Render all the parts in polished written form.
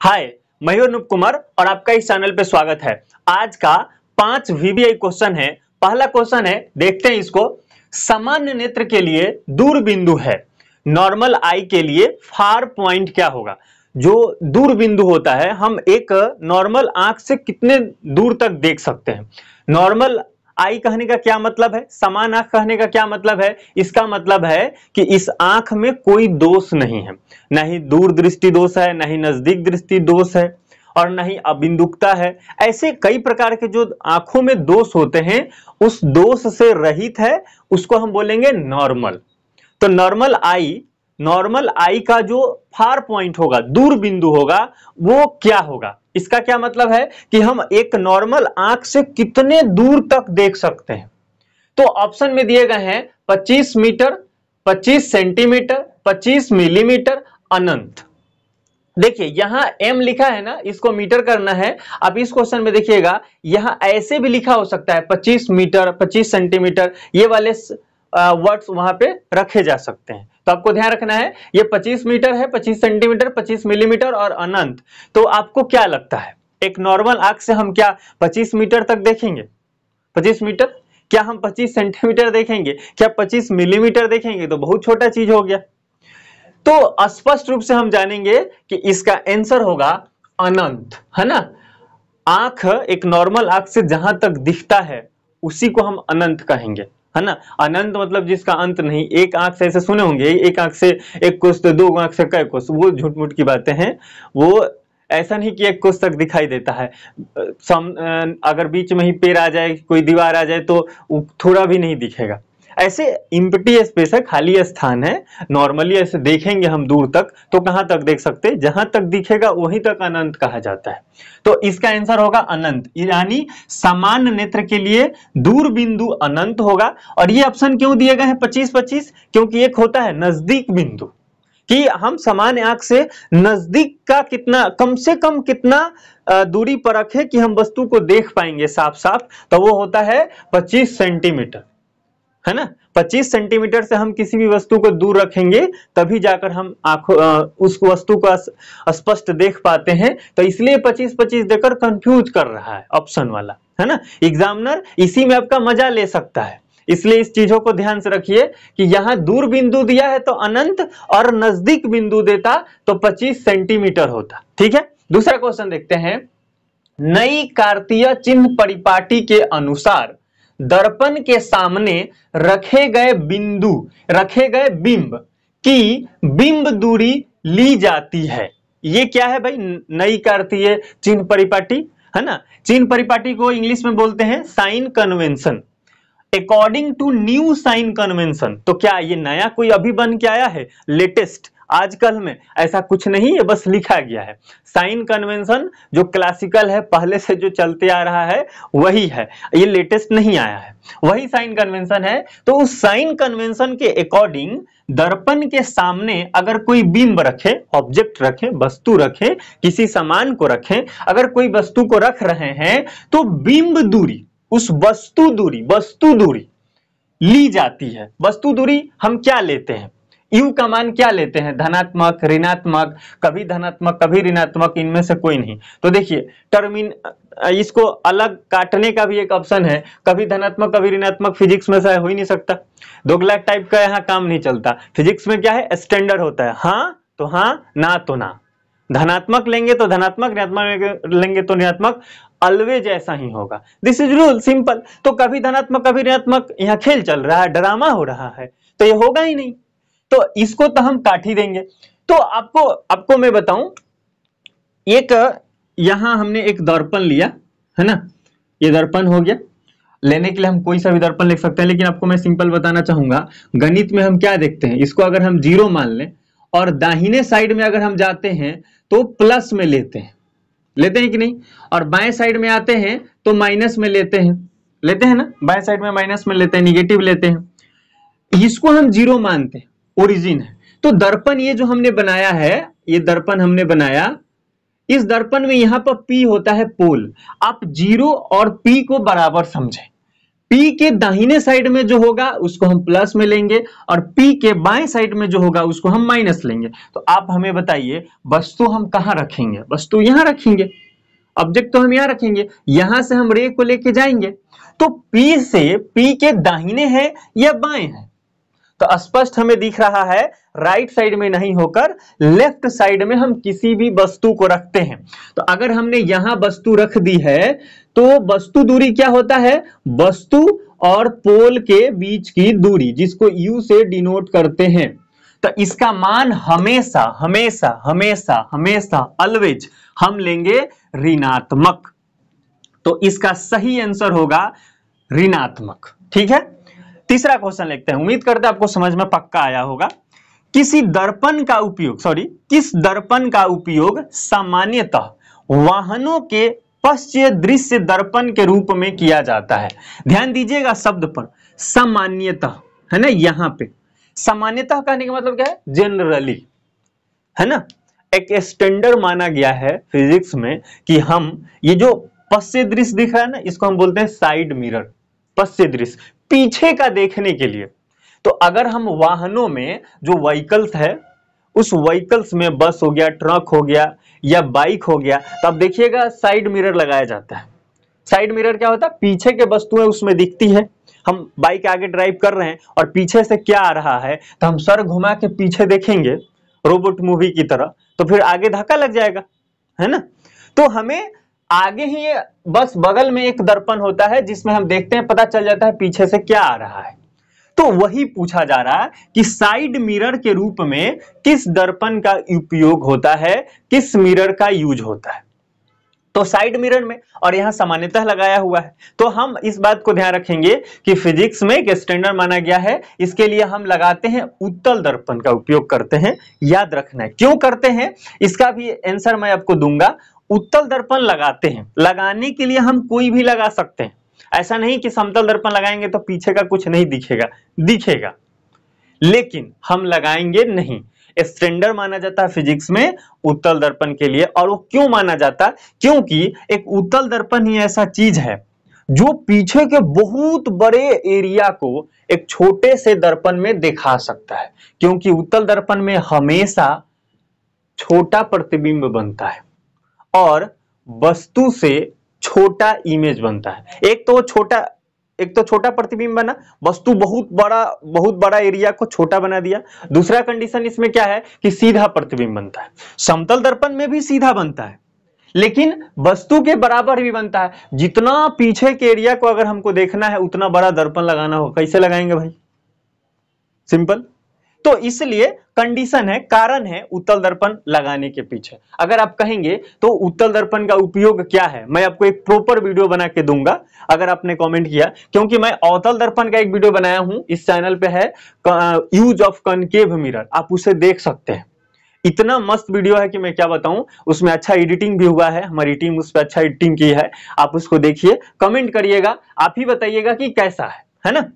हाय, मैं हूं अनूप कुमार और आपका इस चैनल पे स्वागत है। आज का 5 वीवीआई क्वेश्चन है। पहला क्वेश्चन है, देखते हैं इसको। सामान्य नेत्र के लिए दूर बिंदु है, नॉर्मल आई के लिए फार पॉइंट क्या होगा? जो दूर बिंदु होता है, हम एक नॉर्मल आंख से कितने दूर तक देख सकते हैं। नॉर्मल आई कहने का क्या मतलब है, समान आंख कहने का क्या मतलब है? इसका मतलब है कि इस आंख में कोई दोष नहीं है, ना ही दूर दृष्टि दोष है, ना ही नजदीक दृष्टि दोष है और ना ही अबिंदुकता है। ऐसे कई प्रकार के जो आंखों में दोष होते हैं, उस दोष से रहित है, उसको हम बोलेंगे नॉर्मल। तो नॉर्मल आई का जो फार पॉइंट होगा, दूर बिंदु होगा, वो क्या होगा? इसका क्या मतलब है कि हम एक नॉर्मल आंख से कितने दूर तक देख सकते हैं। तो ऑप्शन में दिए गए हैं 25 मीटर, 25 सेंटीमीटर, 25 मिलीमीटर, अनंत। देखिए यहां m लिखा है ना, इसको मीटर करना है। अब इस क्वेश्चन में देखिएगा, यहां ऐसे भी लिखा हो सकता है 25 मीटर, 25 सेंटीमीटर, ये वाले वर्ड्स वहां पे रखे जा सकते हैं। तो आपको ध्यान रखना है, ये 25 मीटर है, 25 सेंटीमीटर, 25 मिलीमीटर और अनंत। तो आपको क्या लगता है, एक नॉर्मल आंख से हम क्या 25 मीटर तक देखेंगे? 25 मीटर? क्या हम 25 सेंटीमीटर देखेंगे? क्या 25 मिलीमीटर देखेंगे? तो बहुत छोटा चीज हो गया। तो स्पष्ट रूप से हम जानेंगे कि इसका आंसर होगा अनंत, है ना। आंख, एक नॉर्मल आंख से जहां तक दिखता है उसी को हम अनंत कहेंगे, है ना। अनंत मतलब जिसका अंत नहीं। एक आंख से ऐसे सुने होंगे, एक आंख से एक कोस, तो दो आंख से कई कोस, वो झूठ मूठ की बातें हैं। वो ऐसा नहीं कि एक कोस तक दिखाई देता है। अगर बीच में ही पेड़ आ जाए, कोई दीवार आ जाए, तो थोड़ा भी नहीं दिखेगा। ऐसे इम्प्टी स्पेस है, खाली स्थान है। नॉर्मली ऐसे देखेंगे हम दूर तक, तो कहां तक देख सकते हैं? जहां तक दिखेगा वहीं तक अनंत कहा जाता है। तो इसका आंसर होगा अनंत, यानी सामान्य नेत्र के लिए दूर बिंदु अनंत होगा। और ये ऑप्शन क्यों दिए गए हैं 25-25? क्योंकि एक होता है नजदीक बिंदु, कि हम सामान्य आंख से नजदीक का कितना, कम से कम कितना दूरी पर रखे कि हम वस्तु को देख पाएंगे साफ साफ, तो वो होता है 25 सेंटीमीटर, है ना। 25 सेंटीमीटर से हम किसी भी वस्तु को दूर रखेंगे, तभी जाकर हम आंखों उस वस्तु को स्पष्ट देख पाते हैं। तो इसलिए 25-25 देकर कंफ्यूज कर रहा है ऑप्शन वाला, है ना। एग्जामिनर इसी में आपका मजा ले सकता है, इसलिए इस चीजों को ध्यान से रखिए कि यहां दूर बिंदु दिया है तो अनंत, और नजदीक बिंदु देता तो 25 सेंटीमीटर होता। ठीक है, दूसरा क्वेश्चन देखते हैं। नई कार्तीय चिन्ह परिपाटी के अनुसार दर्पण के सामने रखे गए बिंब की बिंब दूरी ली जाती है। ये क्या है भाई? नई कार्तीय चिन्ह परिपाटी, है ना। चिन्ह परिपाटी को इंग्लिश में बोलते हैं sign convention. According to new sign convention, तो क्या ये नया कोई अभी बन के आया है, लेटेस्ट आजकल में? ऐसा कुछ नहीं, ये बस लिखा गया है। साइन कन्वेंशन जो क्लासिकल है, पहले से जो चलते आ रहा है वही है, ये लेटेस्ट नहीं आया है, वही साइन कन्वेंशन है। तो उस साइन कन्वेंशन के अकॉर्डिंग दर्पण के सामने अगर कोई बिंब रखे, ऑब्जेक्ट रखे, वस्तु रखे, किसी सामान को रखें, अगर कोई वस्तु को रख रहे हैं, तो बिंब दूरी, उस वस्तु दूरी ली जाती है। वस्तु दूरी हम क्या लेते हैं? यू का मान क्या लेते हैं? धनात्मक, ऋणात्मक, कभी धनात्मक कभी ऋणात्मक, इनमें से कोई नहीं। तो देखिए इसको अलग काटने का भी एक ऑप्शन है, कभी धनात्मक कभी ऋणात्मक, फिजिक्स में से हो ही नहीं सकता। दोगला टाइप का यहाँ काम नहीं चलता। फिजिक्स में क्या है, स्टैंडर्ड होता है, हाँ तो हाँ, ना तो ना। धनात्मक लेंगे तो धनात्मक, ऋणात्मक लेंगे तो ऋणात्मक, ऑलवेज ऐसा ही होगा। This is rule, simple. तो कभी धनात्मक कभी ऋणात्मक, यहाँ खेल चल रहा है, ड्रामा हो रहा है, तो ये होगा ही नहीं। तो इसको तो हम काट ही देंगे। तो आपको मैं बताऊं, एक यहां हमने एक दर्पण लिया, है ना। ये दर्पण हो गया। लेने के लिए हम कोई सा भी दर्पण लिख सकते हैं, लेकिन आपको मैं सिंपल बताना चाहूंगा। गणित में हम क्या देखते हैं, इसको अगर हम 0 मान लें और दाहिने साइड में अगर हम जाते हैं तो प्लस में लेते हैं कि नहीं, और बाएं साइड में आते हैं तो माइनस में लेते हैं ना। बाएं साइड में माइनस में लेते हैं, निगेटिव लेते हैं। इसको हम 0 मानते हैं, ओरिजिन है। तो दर्पण ये जो हमने बनाया है, ये दर्पण हमने बनाया, इस दर्पण में यहां पर P होता है पोल। आप 0 और P को बराबर समझें। P के दाहिने साइड में जो होगा उसको हम प्लस में लेंगे और P के बाएं साइड में जो होगा उसको हम माइनस लेंगे। तो आप हमें बताइए वस्तु हम कहां रखेंगे? वस्तु यहां रखेंगे, ऑब्जेक्ट तो हम यहां रखेंगे, यहां से हम रे को लेके जाएंगे। तो P से P के दाहिने है या बाएं है? तो स्पष्ट हमें दिख रहा है राइट साइड में नहीं होकर लेफ्ट साइड में हम किसी भी वस्तु को रखते हैं। तो अगर हमने यहां वस्तु रख दी है तो वस्तु दूरी क्या होता है? वस्तु और पोल के बीच की दूरी, जिसको U से डिनोट करते हैं। तो इसका मान हमेशा हमेशा हमेशा हमेशा ऑलवेज हम लेंगे ऋणात्मक। तो इसका सही आंसर होगा ऋणात्मक। ठीक है, तीसरा क्वेश्चन लिखते हैं, उम्मीद करते हैं आपको समझ में पक्का आया होगा। किस दर्पण का उपयोग सामान्यतः वाहनों के पश्चिम दृश्य दर्पण के रूप में किया जाता है? ध्यान दीजिएगा शब्द पर, सामान्यतः, है ना। यहां पे सामान्यतः कहने का मतलब क्या है? जनरली, है ना। एक स्टैंडर्ड माना गया है फिजिक्स में कि हम ये जो पश्चिम दृश्य दिख रहा है ना, इसको हम बोलते हैं साइड मिरर। पश्चिम दृश्य पीछे का देखने के लिए। तो अगर हम वाहनों में जो व्हीकल्स है, उस व्हीकल्स में बस हो गया, ट्रक हो गया या बाइक हो गया, तो आप देखिएगा साइड मिरर लगाया जाता है। साइड मिरर क्या होता है? पीछे के वस्तुएं उसमें दिखती है। हम बाइक आगे ड्राइव कर रहे हैं और पीछे से क्या आ रहा है तो हम सर घुमा के पीछे देखेंगे रोबोट मूवी की तरह, तो फिर आगे धक्का लग जाएगा, है ना। तो हमें आगे ही बस बगल में एक दर्पण होता है जिसमें हम देखते हैं, पता चल जाता है पीछे से क्या आ रहा है। तो वही पूछा जा रहा है कि साइड मिरर के रूप में किस दर्पण का उपयोग होता है, किस मिरर का यूज होता है। तो साइड मिरर में, और यहां सामान्यतः लगाया हुआ है। तो हम इस बात को ध्यान रखेंगे कि फिजिक्स में एक स्टैंडर्ड माना गया है, इसके लिए हम लगाते हैं उत्तल दर्पण का उपयोग करते हैं। याद रखना है क्यों करते हैं, इसका भी आंसर मैं आपको दूंगा। उत्तल दर्पण लगाते हैं, लगाने के लिए हम कोई भी लगा सकते हैं। ऐसा नहीं कि समतल दर्पण लगाएंगे तो पीछे का कुछ नहीं दिखेगा, दिखेगा, लेकिन हम लगाएंगे नहीं। स्टैंडर्ड माना जाता है फिजिक्स में उत्तल दर्पण के लिए। और वो क्यों माना जाता? क्योंकि एक उत्तल दर्पण ही ऐसा चीज है जो पीछे के बहुत बड़े एरिया को एक छोटे से दर्पण में दिखा सकता है। क्योंकि उत्तल दर्पण में हमेशा छोटा प्रतिबिंब बनता है और वस्तु से छोटा इमेज बनता है। एक तो छोटा प्रतिबिंब बना, वस्तु बहुत बड़ा एरिया को छोटा बना दिया। दूसरा कंडीशन इसमें क्या है कि सीधा प्रतिबिंब बनता है। समतल दर्पण में भी सीधा बनता है, लेकिन वस्तु के बराबर भी बनता है। जितना पीछे के एरिया को अगर हमको देखना है उतना बड़ा दर्पण लगाना हो, कैसे लगाएंगे भाई? सिंपल। तो इसलिए कंडीशन है, कारण है उत्तल दर्पण लगाने के पीछे। अगर आप कहेंगे तो उत्तल दर्पण का उपयोग क्या है, मैं आपको एक प्रॉपर वीडियो बना के दूंगा अगर आपने कमेंट किया। क्योंकि मैं अवतल दर्पण का एक वीडियो बनाया हूं, इस चैनल पे है, यूज ऑफ कनकेव मिरर, आप उसे देख सकते हैं। इतना मस्त वीडियो है कि मैं क्या बताऊं, उसमें अच्छा एडिटिंग भी हुआ है, हमारी टीम उस पर अच्छा एडिटिंग की है। आप उसको देखिए, कमेंट करिएगा, आप ही बताइएगा कि कैसा है ना।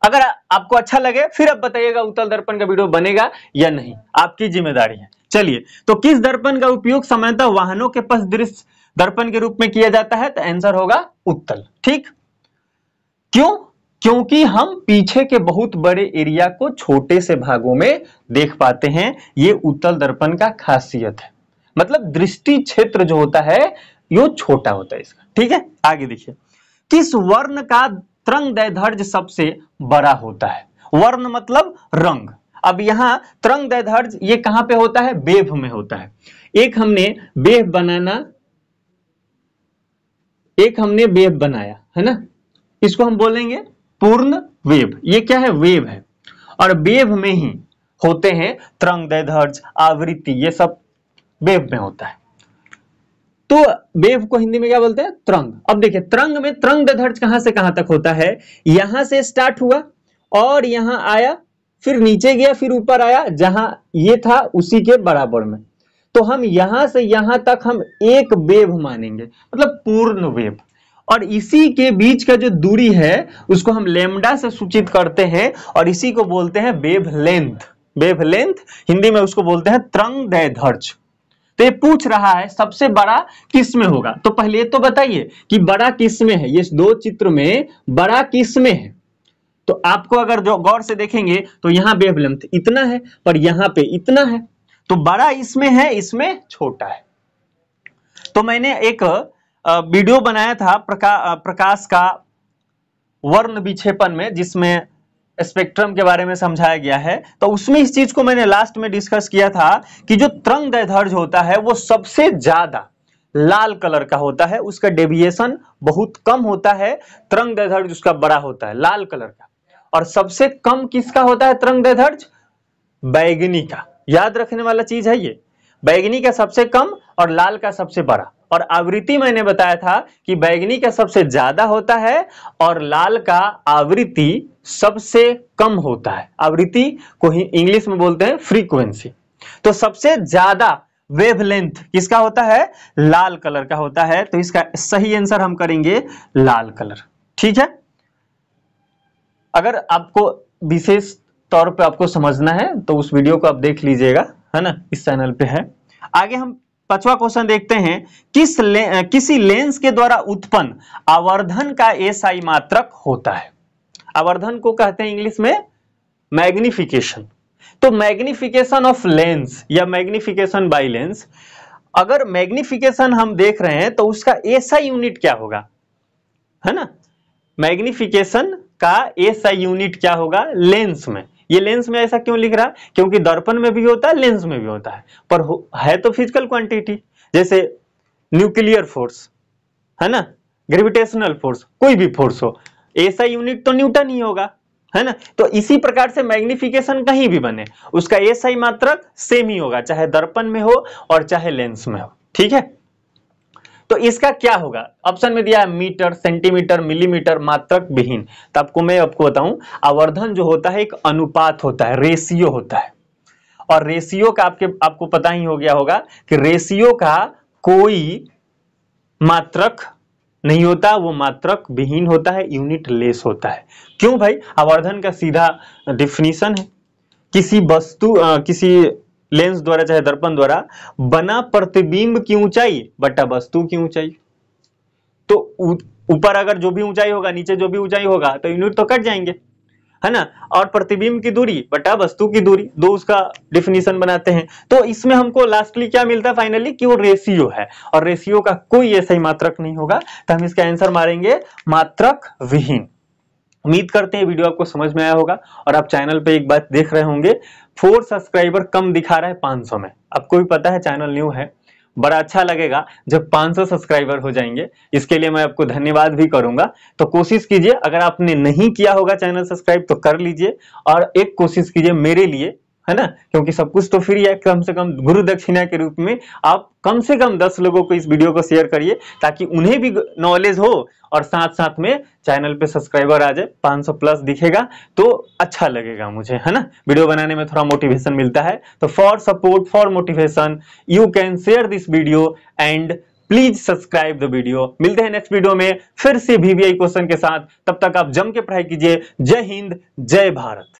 अगर आपको अच्छा लगे फिर आप बताइएगा उत्तल दर्पण का वीडियो बनेगा या नहीं, आपकी जिम्मेदारी है। चलिए, तो किस दर्पण का उपयोग सामान्यतः वाहनों के पश्च दृश्य दर्पण के रूप में किया जाता है? तो आंसर होगा उत्तल। ठीक, क्यों? क्योंकि हम पीछे के बहुत बड़े एरिया को छोटे से भागों में देख पाते हैं। ये उत्तल दर्पण का खासियत है, मतलब दृष्टि क्षेत्र जो होता है यो छोटा होता है इसका। ठीक है, आगे देखिए, किस वर्ण का तरंगदैर्ध्य सबसे बड़ा होता है? वर्ण मतलब रंग। अब यहां तरंगदैर्ध्य ये कहां पे होता है? वेव में होता है। एक हमने वेव बनाया है ना, इसको हम बोलेंगे पूर्ण वेव। ये क्या है? वेव है। और वेव में ही होते हैं तरंगदैर्ध्य, आवृत्ति, ये सब वेव में होता है। तो वेव को हिंदी में क्या बोलते हैं? तरंग। अब देखिए, तरंग में तरंगदैर्ध्य कहां से कहां तक होता है? यहां से स्टार्ट हुआ और यहां आया, फिर नीचे गया, फिर ऊपर आया, जहां ये था उसी के बराबर में। तो हम यहां से यहां तक हम एक वेव मानेंगे, मतलब पूर्ण वेव। और इसी के बीच का जो दूरी है उसको हम लैम्डा से सूचित करते हैं और इसी को बोलते हैं wave length. Wave length, Hindi में उसको बोलते हैं तरंगदैर्ध्य। तो ये पूछ रहा है सबसे बड़ा किस में होगा। तो पहले ये तो बताइए कि बड़ा किस में है, ये दो चित्र में बड़ा किस में है। तो आपको अगर जो गौर से देखेंगे तो यहां वेवलेंथ इतना है पर यहां पे इतना है, तो बड़ा इसमें है, इसमें छोटा है। तो मैंने एक वीडियो बनाया था प्रकाश का वर्ण विक्षेपण में, जिसमें स्पेक्ट्रम के बारे में समझाया गया है। तो उसमें इस चीज को मैंने लास्ट में डिस्कस किया था कि जो तरंगदैर्ध्य होता है वो सबसे ज्यादा लाल कलर का होता है, उसका डेविएशन बहुत कम होता है, तरंगदैर्ध्य उसका बड़ा होता है लाल कलर का। और सबसे कम किसका होता है तरंगदैर्ध्य? बैगनी का। याद रखने वाला चीज है ये, बैगनी का सबसे कम और लाल का सबसे बड़ा। और आवृत्ति मैंने बताया था कि बैगनी का सबसे ज्यादा होता है और लाल का आवृत्ति सबसे कम होता है। आवृत्ति को ही इंग्लिश में बोलते हैं फ्रीक्वेंसी। तो सबसे ज्यादा वेवलेंथ किसका होता है? लाल कलर का होता है। तो इसका सही आंसर हम करेंगे लाल कलर। ठीक है, अगर आपको विशेष तौर पे आपको समझना है तो उस वीडियो को आप देख लीजिएगा, है ना, इस चैनल पे है। आगे हम 5वां क्वेश्चन देखते हैं। किसी लेंस के द्वारा उत्पन्न आवर्धन का एसआई मात्रक होता है। आवर्धन को कहते हैं इंग्लिश में मैग्निफिकेशन। तो मैग्निफिकेशन ऑफ लेंस या मैग्निफिकेशन बाय लेंस, अगर मैग्निफिकेशन हम देख रहे हैं तो उसका एसआई यूनिट क्या होगा, है ना। मैग्निफिकेशन का एसआई यूनिट क्या होगा लेंस में। ये लेंस में ऐसा क्यों लिख रहा है? क्योंकि दर्पण में भी होता है, लेंस में भी होता है, पर है तो फिजिकल क्वांटिटी, जैसे न्यूक्लियर फोर्स, है ना, ग्रेविटेशनल फोर्स, कोई भी फोर्स हो, एसआई यूनिट तो न्यूटन ही होगा, है ना। तो इसी प्रकार से मैग्निफिकेशन कहीं भी बने उसका एसआई मात्रक सेम ही होगा, चाहे दर्पण में हो और चाहे लेंस में हो। ठीक है, तो इसका क्या होगा? ऑप्शन में दिया है मीटर, सेंटीमीटर, मिलीमीटर, मात्रक विहीन। तो आपको बताऊं, आवर्धन जो होता है एक अनुपात होता है, रेशियो होता है। और रेशियो का आपको पता ही हो गया होगा कि रेशियो का कोई मात्रक नहीं होता, वो मात्रक विहीन होता है, यूनिट लेस होता है। क्यों भाई? आवर्धन का सीधा डेफिनेशन है, किसी वस्तु किसी लेंस द्वारा चाहे दर्पण द्वारा बना प्रतिबिंब की ऊंचाई बटा वस्तु की ऊंचाई। तो ऊपर अगर जो भी ऊंचाई होगा, नीचे जो भी ऊंचाई होगा, तो यूनिट तो कट जाएंगे, है ना। और प्रतिबिंब की दूरी बटा वस्तु की दूरी, दो उसका डिफिनीशन बनाते हैं। तो इसमें हमको लास्टली क्या मिलता है फाइनली, कि वो रेशियो है, और रेशियो का कोई ऐसा ही मात्रक नहीं होगा। तो हम इसका आंसर मारेंगे मात्रक विहीन। उम्मीद करते हैं वीडियो आपको समझ में आया होगा। और आप चैनल पे एक बात देख रहे होंगे, 4 सब्सक्राइबर कम दिखा रहा है 500 में। आपको भी पता है चैनल न्यू है, बड़ा अच्छा लगेगा जब 500 सब्सक्राइबर हो जाएंगे। इसके लिए मैं आपको धन्यवाद भी करूंगा। तो कोशिश कीजिए, अगर आपने नहीं किया होगा चैनल सब्सक्राइब तो कर लीजिए, और एक कोशिश कीजिए मेरे लिए, है ना, क्योंकि सब कुछ तो फ्री है। कम से कम गुरु दक्षिणा के रूप में आप कम से कम 10 लोगों को इस वीडियो को शेयर करिए, ताकि उन्हें भी नॉलेज हो और साथ साथ में चैनल पे सब्सक्राइबर आ जाए। 500 प्लस दिखेगा तो अच्छा लगेगा मुझे, है ना, वीडियो बनाने में थोड़ा मोटिवेशन मिलता है। तो for support, for motivation, you can share this video and please subscribe the video. मिलते हैं नेक्स्ट वीडियो में फिर से वीवीआई क्वेश्चन के साथ। तब तक आप जम के पढ़ाई कीजिए। जय हिंद, जय भारत।